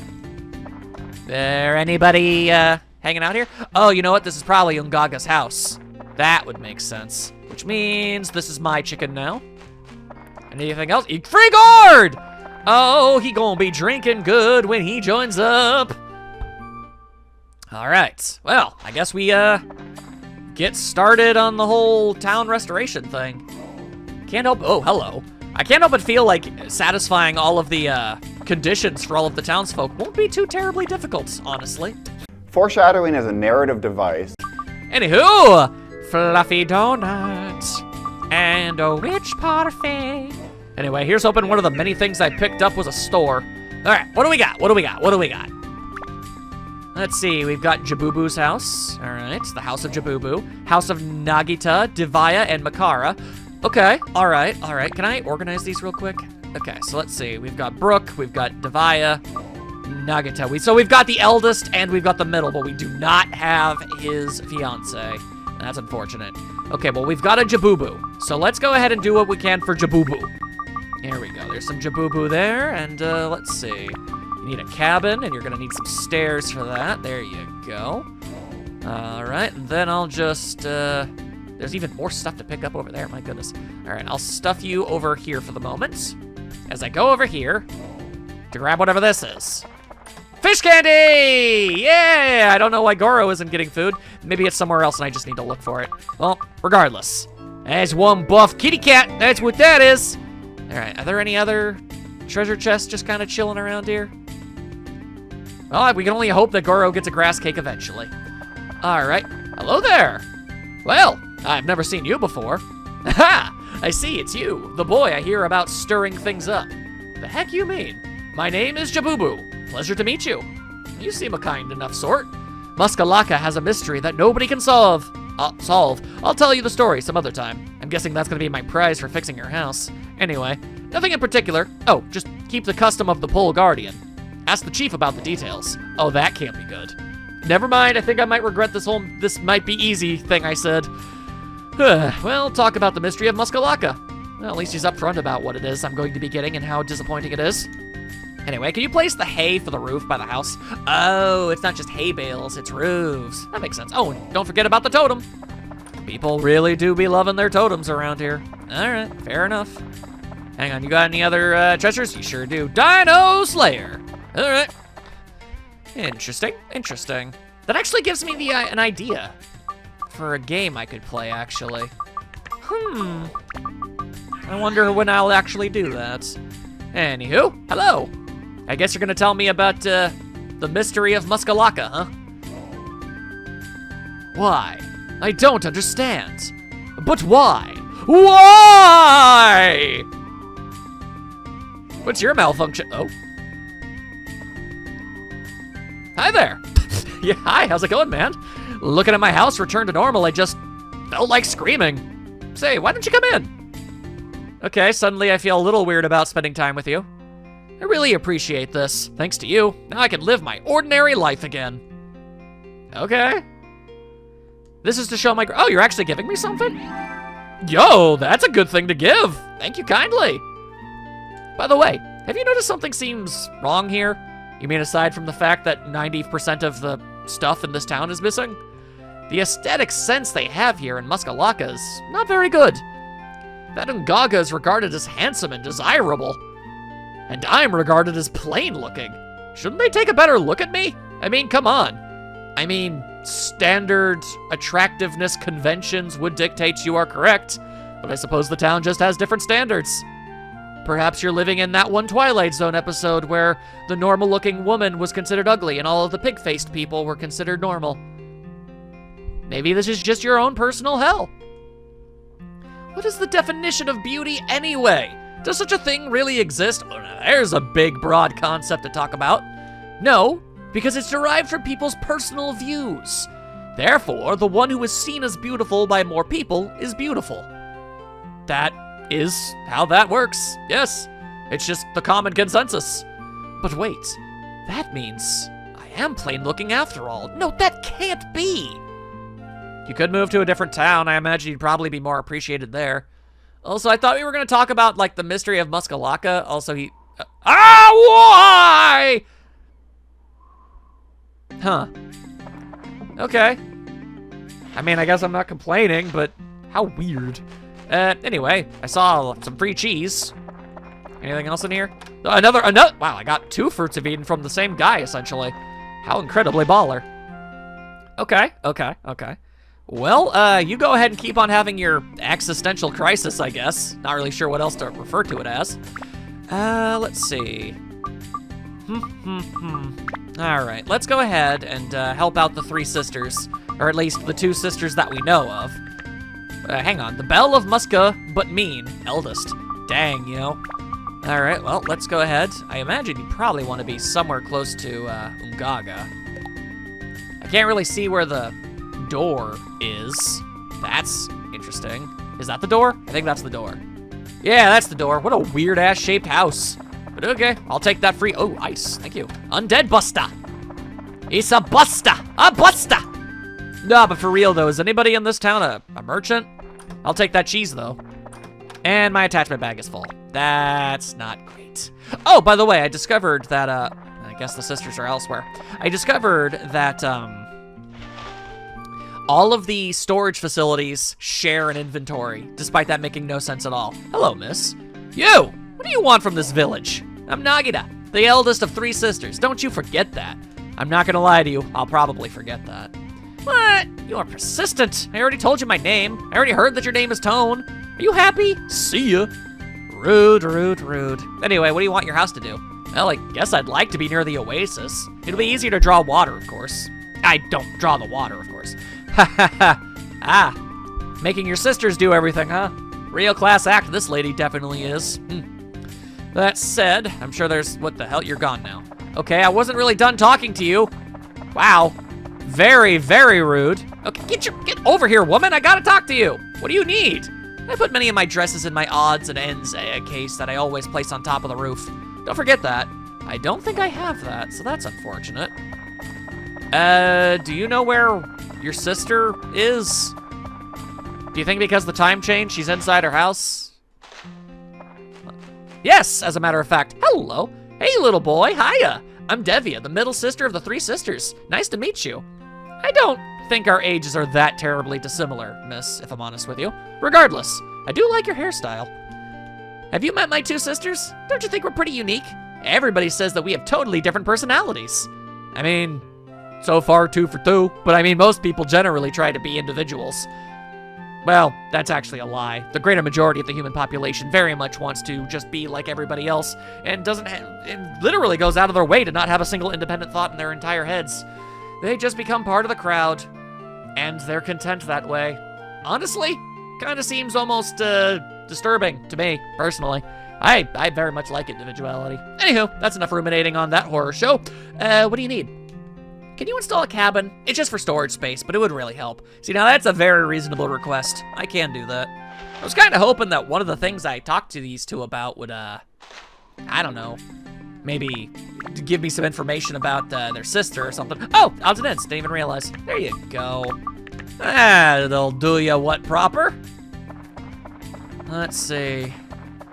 There anybody hanging out here? Oh, you know what? This is probably Ungaga's house. That would make sense. Which means this is my chicken now. Anything else? Free gourd! Oh, he gonna be drinking good when he joins up. All right. Well, I guess we get started on the whole town restoration thing. Can't help. Oh, hello. I can't help but feel like satisfying all of the conditions for all of the townsfolk won't be too terribly difficult, honestly. Foreshadowing is a narrative device. Anywho, fluffy donuts and a rich parfait. Anyway, here's hoping one of the many things I picked up was a store. All right, what do we got? What do we got? Let's see, we've got Jabubu's house. All right, the House of Jabubu. House of Nagita, Divaya, and Makara. Okay, all right. Can I organize these real quick? Okay, so let's see. We've got Brooke, we've got Divaya, Nagita. So we've got the eldest and we've got the middle, but we do not have his fiance. That's unfortunate. Okay, well, we've got a Jabubu. So let's go ahead and do what we can for Jabubu. Here we go. There's some Jabubu there, and let's see. You need a cabin, and you're gonna need some stairs for that. There you go. All right, and then I'll just, there's even more stuff to pick up over there, my goodness. All right, I'll stuff you over here for the moment. As I go over here to grab whatever this is. Fish candy! Yeah! I don't know why Goro isn't getting food. Maybe it's somewhere else and I just need to look for it. Well, regardless. There's one buff kitty cat. That's what that is. All right, are there any other treasure chests just kind of chilling around here? Well, we can only hope that Goro gets a grass cake eventually. All right, hello there. Well, I've never seen you before. Ha! I see, it's you, the boy I hear about stirring things up. The heck you mean? My name is Jabubu. Pleasure to meet you. You seem a kind enough sort. Muskalaka has a mystery that nobody can solve. I'll tell you the story some other time. I'm guessing that's gonna be my prize for fixing your house. Anyway, Nothing in particular. Oh, just keep the custom of the Pole Guardian. Ask the chief about the details. Oh, that can't be good. Never mind, I think I might regret this might be easy thing I said. Well, talk about the mystery of Muskalaka. Well, at least he's upfront about what it is I'm going to be getting and how disappointing it is. Anyway, can you place the hay for the roof by the house? Oh, it's not just hay bales, it's roofs. That makes sense. Oh, and don't forget about the totem. People really do be loving their totems around here. All right, fair enough. Hang on, you got any other treasures? You sure do. Dino Slayer. All right. Interesting, interesting. That actually gives me an idea for a game I could play, actually. I wonder when I'll actually do that. Anywho, hello. I guess you're gonna tell me about the mystery of Muskalaka, huh? Why? I don't understand. But why? Why? What's your malfunction? Oh. Hi there. Yeah, hi, how's it going, man? Looking at my house return to normal, I just felt like screaming. Say, why don't you come in? Okay, suddenly I feel a little weird about spending time with you. I really appreciate this. Thanks to you, now I can live my ordinary life again. Okay. This is to show my... Oh, you're actually giving me something? Yo, that's a good thing to give. Thank you kindly. By the way, have you noticed something seems wrong here? You mean aside from the fact that 90% of the stuff in this town is missing? The aesthetic sense they have here in Muskalaka is not very good. That Ungaga is regarded as handsome and desirable. And I'm regarded as plain looking. Shouldn't they take a better look at me? I mean, come on. I mean, standard attractiveness conventions would dictate you are correct, but I suppose the town just has different standards. Perhaps you're living in that one Twilight Zone episode where the normal-looking woman was considered ugly and all of the pig-faced people were considered normal. Maybe this is just your own personal hell. What is the definition of beauty anyway? Does such a thing really exist? Oh, now there's a big, broad concept to talk about. No, because it's derived from people's personal views. Therefore, the one who is seen as beautiful by more people is beautiful. That is how that works. Yes, it's just the common consensus. But wait, that means I am plain looking after all. No, that can't be. You could move to a different town. I imagine you'd probably be more appreciated there. Also, I thought we were going to talk about, like, the mystery of Muskalaka. Also, he... why? Huh. Okay. I mean, I guess I'm not complaining, but how weird. Anyway, I saw some free cheese. Anything else in here? Another, wow, I got 2 Fruits of Eden from the same guy, essentially. How incredibly baller. Okay. Well, you go ahead and keep on having your existential crisis, I guess. Not really sure what else to refer to it as. Let's see. All right, let's go ahead and help out the 3 sisters, or at least the 2 sisters that we know of. Hang on, the Belle of Muska, but mean, eldest. Dang, you know. All right, well, let's go ahead. I imagine you probably want to be somewhere close to Ungaga. I can't really see where the door is. That's interesting. Is that the door? I think that's the door. Yeah, that's the door. What a weird-ass shaped house. But okay, I'll take that free... Oh, ice. Thank you. Undead Buster. It's a Buster. A Buster. No, but for real, though, is anybody in this town a merchant? I'll take that cheese, though. And my attachment bag is full. That's not great. Oh, by the way, I discovered that, I guess the sisters are elsewhere. I discovered that, all of the storage facilities share an inventory, despite that making no sense at all. Hello, miss. You! What do you want from this village? I'm Nagita, the eldest of 3 sisters. Don't you forget that. I'm not gonna lie to you, I'll probably forget that. What? You are persistent. I already told you my name. I already heard that your name is Tone. Are you happy? See ya. Rude. Anyway, what do you want your house to do? Well, I guess I'd like to be near the oasis. It'll be easier to draw water, of course. I don't draw the water, of course. Making your sisters do everything, huh? Real class act this lady definitely is. That said, I'm sure there's... What the hell? You're gone now. Okay, I wasn't really done talking to you. Wow. Very, very rude. Okay, get over here, woman. I gotta talk to you. What do you need? I put many of my dresses in my odds and ends case that I always place on top of the roof. Don't forget that. I don't think I have that, so that's unfortunate. Do you know where your sister is? Do you think because of the time change, she's inside her house? Yes, as a matter of fact. Hello. Hey, little boy. Hiya. I'm Devia, the middle sister of the three sisters. Nice to meet you. I don't think our ages are that terribly dissimilar, miss, if I'm honest with you. Regardless, I do like your hairstyle. Have you met my two sisters? Don't you think we're pretty unique? Everybody says that we have totally different personalities. I mean, so far 2 for 2, but I mean, most people generally try to be individuals. Well, that's actually a lie. The greater majority of the human population very much wants to just be like everybody else and it literally goes out of their way to not have a single independent thought in their entire heads. They just become part of the crowd, and they're content that way. Honestly, kind of seems almost disturbing to me, personally. I very much like individuality. Anywho, that's enough ruminating on that horror show. What do you need? Can you install a cabin? It's just for storage space, but it would really help. See, now that's a very reasonable request. I can do that. I was kind of hoping that one of the things I talked to these two about would, I don't know, maybe give me some information about their sister or something. Oh, odds and ends, didn't even realize. There you go. That'll do ya what proper. Let's see.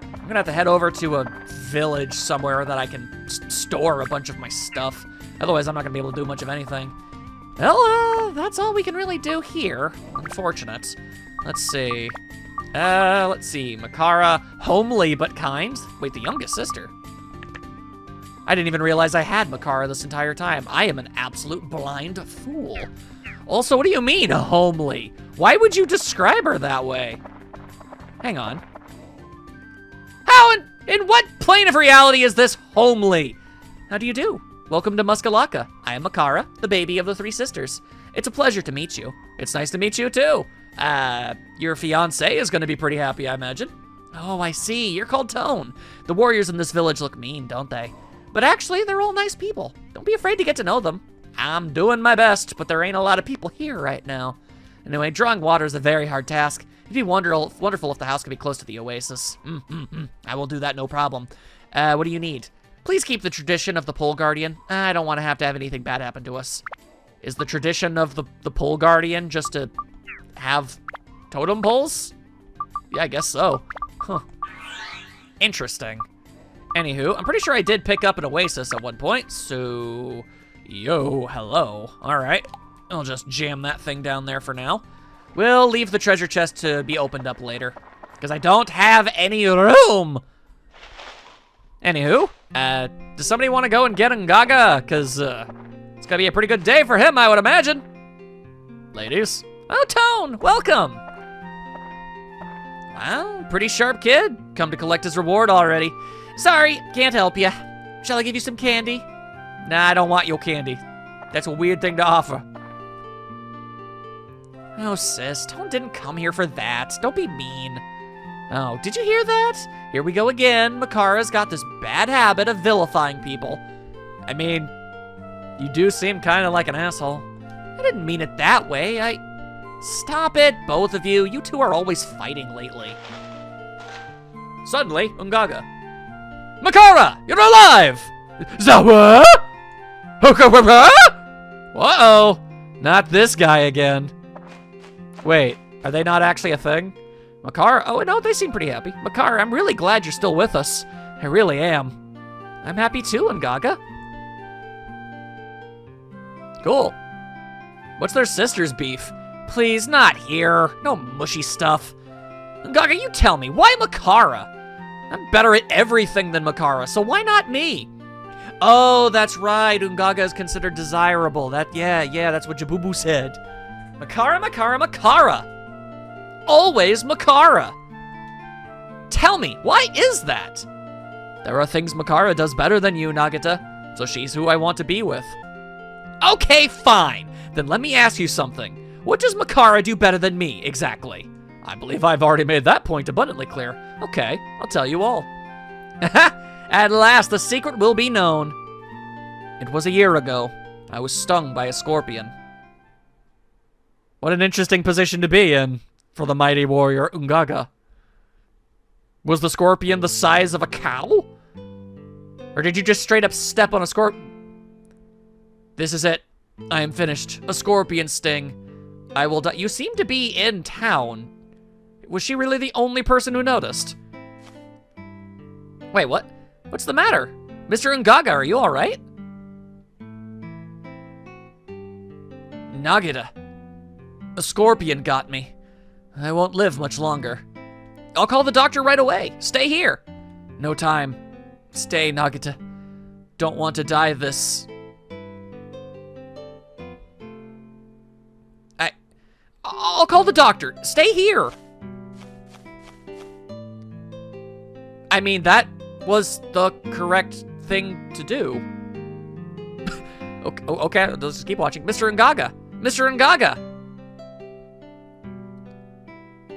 I'm gonna have to head over to a village somewhere that I can store a bunch of my stuff. Otherwise, I'm not gonna be able to do much of anything. Well, that's all we can really do here. Unfortunate. Let's see. Makara, homely but kind. Wait, the youngest sister. I didn't even realize I had Makara this entire time. I am an absolute blind fool. Also, what do you mean, homely? Why would you describe her that way? Hang on. How in what plane of reality is this homely? How do you do? Welcome to Muskalaka. I am Makara, the baby of the three sisters. It's a pleasure to meet you. It's nice to meet you too. Your fiance is gonna be pretty happy, I imagine. Oh, I see. You're called Tone. The warriors in this village look mean, don't they? But actually, they're all nice people. Don't be afraid to get to know them. I'm doing my best, but there ain't a lot of people here right now. Anyway, drawing water is a very hard task. It'd be wonderful if the house could be close to the oasis. I will do that, no problem. What do you need? Please keep the tradition of the Pole Guardian. I don't want to have anything bad happen to us. Is the tradition of the Pole Guardian just to have totem poles? Yeah, I guess so. Huh. Interesting. Anywho, I'm pretty sure I did pick up an oasis at one point, so... Yo, hello. Alright, I'll just jam that thing down there for now. We'll leave the treasure chest to be opened up later, because I don't have any room! Anywho, does somebody want to go and get Ungaga? Because, it's gonna be a pretty good day for him, I would imagine. Ladies. Oh, Tone, welcome! Wow, pretty sharp kid. Come to collect his reward already. Sorry, can't help ya. Shall I give you some candy? Nah, I don't want your candy. That's a weird thing to offer. Oh, sis, Tone didn't come here for that. Don't be mean. Oh, did you hear that? Here we go again. Makara's got this bad habit of vilifying people. I mean, you do seem kind of like an asshole. I didn't mean it that way. Stop it, both of you. You two are always fighting lately. Suddenly, Ungaga. Makara, you're alive! Zawa? Uh-oh, not this guy again. Wait, are they not actually a thing? Makara, oh no, they seem pretty happy. Makara, I'm really glad you're still with us. I really am. I'm happy too, Ungaga. Cool. What's their sister's beef? Please, not here. No mushy stuff. Ungaga, you tell me, why Makara? I'm better at everything than Makara, so why not me? Oh, that's right. Ungaga is considered desirable. Yeah, that's what Jabubu said. Makara, Makara, Makara. Always Makara. Tell me, why is that? There are things Makara does better than you, Nagata, so she's who I want to be with. Okay, fine. Then let me ask you something. What does Makara do better than me, exactly? I believe I've already made that point abundantly clear. Okay, I'll tell you all. At last, the secret will be known. It was a year ago. I was stung by a scorpion. What an interesting position to be in for the mighty warrior Ungaga. Was the scorpion the size of a cow? Or did you just straight up step on a scorpion? This is it. I am finished. A scorpion sting. I will die. You seem to be in town. Was she really the only person who noticed? Wait, what? What's the matter? Mr. Ungaga, are you alright? Nagita. A scorpion got me. I won't live much longer. I'll call the doctor right away. Stay here. No time. Stay, Nagita. Don't want to die this. I'll call the doctor. Stay here. I mean, that was the correct thing to do. Okay, let's just keep watching. Mr. Ungaga. Mr. Ungaga.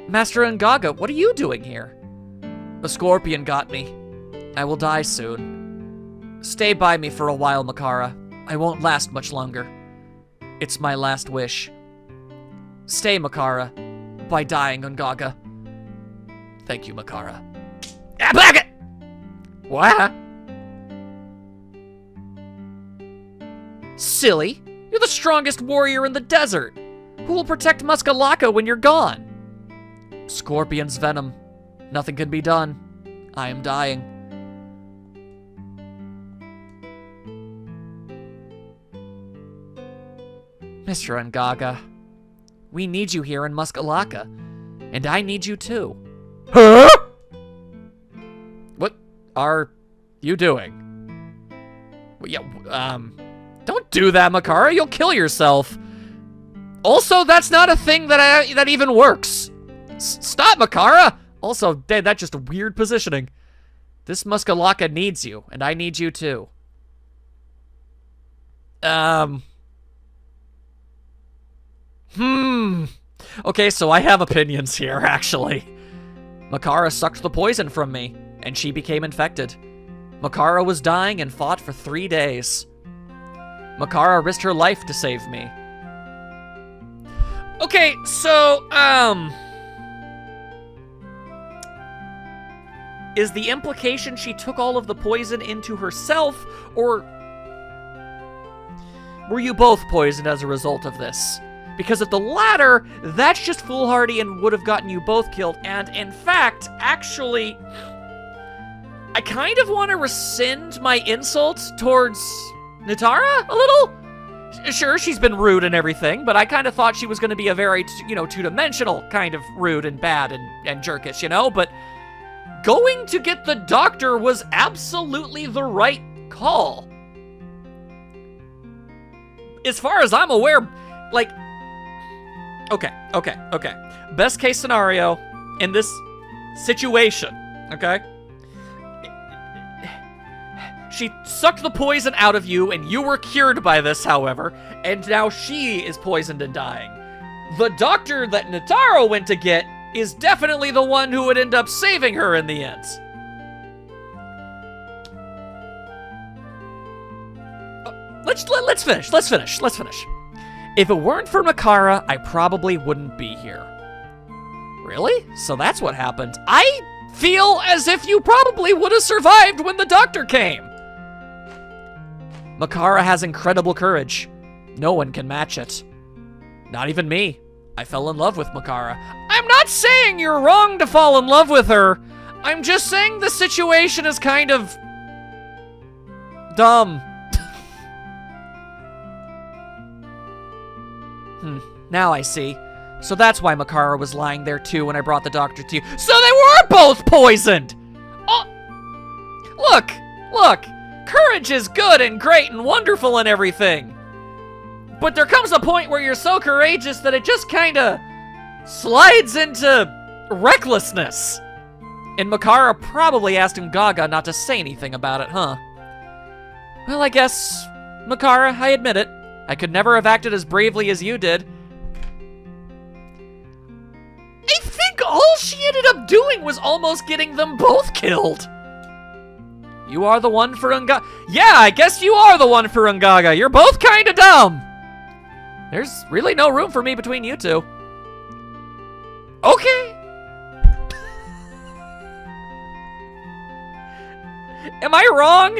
Master Ungaga, what are you doing here? A scorpion got me. I will die soon. Stay by me for a while, Makara. I won't last much longer. It's my last wish. Stay, Makara, by dying, Ungaga. Thank you, Makara. What? Silly. You're the strongest warrior in the desert. Who will protect Muskalaka when you're gone? Scorpion's venom. Nothing can be done. I am dying. Mr. Ungaga, we need you here in Muskalaka, and I need you too. Huh? What are you doing? Yeah, don't do that, Makara. You'll kill yourself. Also, that's not a thing that even works. Stop, Makara! Also, Dad, that's just a weird positioning. This Muskalaka needs you, and I need you too. Okay, so I have opinions here, actually. Makara sucked the poison from me, and she became infected. Makara was dying and fought for 3 days. Makara risked her life to save me. Okay, so, is the implication she took all of the poison into herself, or were you both poisoned as a result of this? Because if the latter, that's just foolhardy and would have gotten you both killed. And in fact, actually, I kind of want to rescind my insult towards Nitara a little. Sure, she's been rude and everything, but I kind of thought she was going to be a very, two-dimensional kind of rude and bad and jerkish, But going to get the doctor was absolutely the right call. As far as I'm aware, like, okay. Best case scenario in this situation, okay? She sucked the poison out of you, and you were cured by this, however, and now she is poisoned and dying. The doctor that Nitara went to get is definitely the one who would end up saving her in the end. Let's finish. If it weren't for Makara, I probably wouldn't be here. Really? So that's what happened. I feel as if you probably would have survived when the doctor came. Makara has incredible courage. No one can match it. Not even me. I fell in love with Makara. I'm not saying you're wrong to fall in love with her. I'm just saying the situation is kind of dumb. Now I see. So that's why Makara was lying there too when I brought the doctor to you. So they were both poisoned! Oh, look! Courage is good and great and wonderful and everything. But there comes a point where you're so courageous that it just kinda slides into recklessness. And Makara probably asked Ungaga not to say anything about it, huh? Well, I guess, Makara, I admit it. I could never have acted as bravely as you did. I think all she ended up doing was almost getting them both killed. You are the one for Ungaga. Yeah, I guess you are the one for Ungaga. You're both kinda dumb. There's really no room for me between you two. Okay. Am I wrong?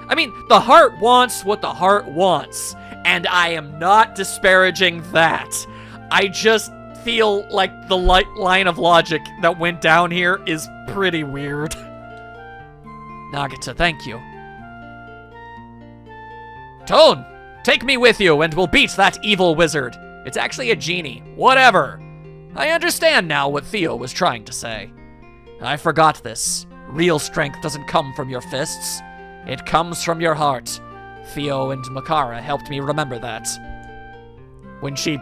I mean, the heart wants what the heart wants, and I am not disparaging that. I just feel like the line of logic that went down here is pretty weird. Nagata, thank you. Tone, take me with you and we'll beat that evil wizard. It's actually a genie. Whatever. I understand now what Theo was trying to say. I forgot this. Real strength doesn't come from your fists. It comes from your heart. Theo and Makara helped me remember that. When she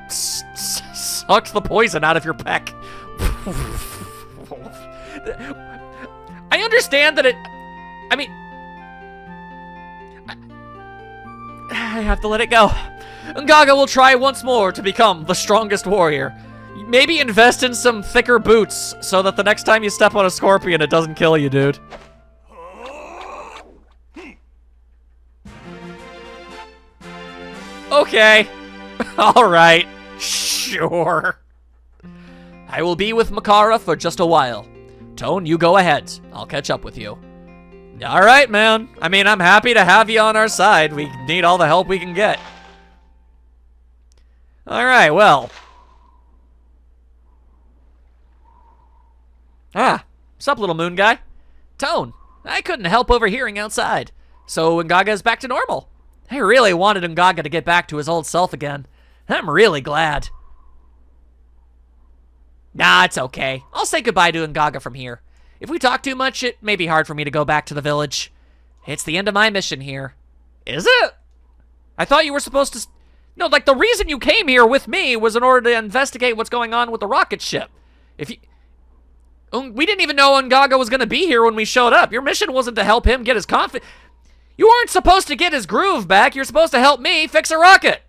sucked the poison out of your peck. I understand that I mean... I have to let it go. Gaga will try once more to become the strongest warrior. Maybe invest in some thicker boots so that the next time you step on a scorpion, it doesn't kill you, dude. Okay. Alright. Sure. I will be with Makara for just a while. Tone, you go ahead. I'll catch up with you. Alright, man. I mean, I'm happy to have you on our side. We need all the help we can get. Alright, well. Ah, sup, little moon guy? Tone, I couldn't help overhearing outside. So Ungaga is back to normal. I really wanted Ungaga to get back to his old self again. I'm really glad. Nah, it's okay. I'll say goodbye to Ungaga from here. If we talk too much, it may be hard for me to go back to the village. It's the end of my mission here. Is it? I thought you were supposed to... No, like, the reason you came here with me was in order to investigate what's going on with the rocket ship. If you... We didn't even know Ungaga was going to be here when we showed up. Your mission wasn't to help him get his confidence. You weren't supposed to get his groove back. You're supposed to help me fix a rocket.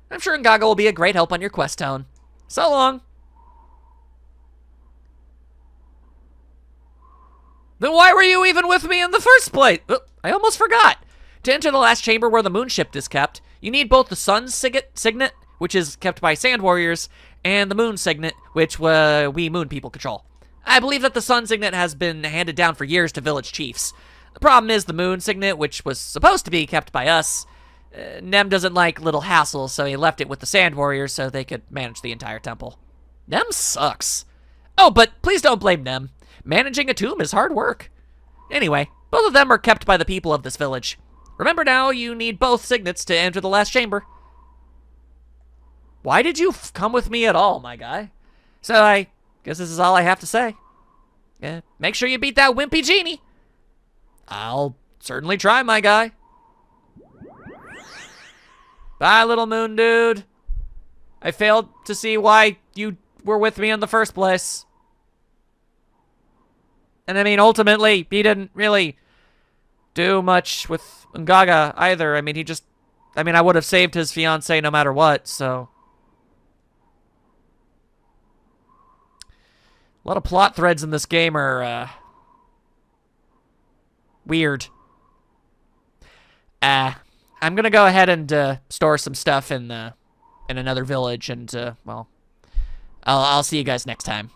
I'm sure Ungaga will be a great help on your quest, Tone. So long. Then why were you even with me in the first place? I almost forgot. To enter the last chamber where the moon ship is kept, you need both the sun's signet, which is kept by sand warriors, and the moon signet, which we moon people control. I believe that the sun signet has been handed down for years to village chiefs. The problem is the moon signet, which was supposed to be kept by us, Nem doesn't like little hassles, so he left it with the sand warriors so they could manage the entire temple. Nem sucks. Oh, but please don't blame Nem. Managing a tomb is hard work. Anyway, both of them are kept by the people of this village. Remember now, you need both signets to enter the last chamber. Why did you come with me at all, my guy? So I guess this is all I have to say. Make sure you beat that wimpy genie. I'll certainly try, my guy. Bye, little moon dude. I failed to see why you were with me in the first place. And I mean, ultimately, he didn't really do much with Ungaga either. I mean, I would have saved his fiancée no matter what, so. A lot of plot threads in this game are, weird. I'm gonna go ahead and, store some stuff in another village, and, well, I'll see you guys next time.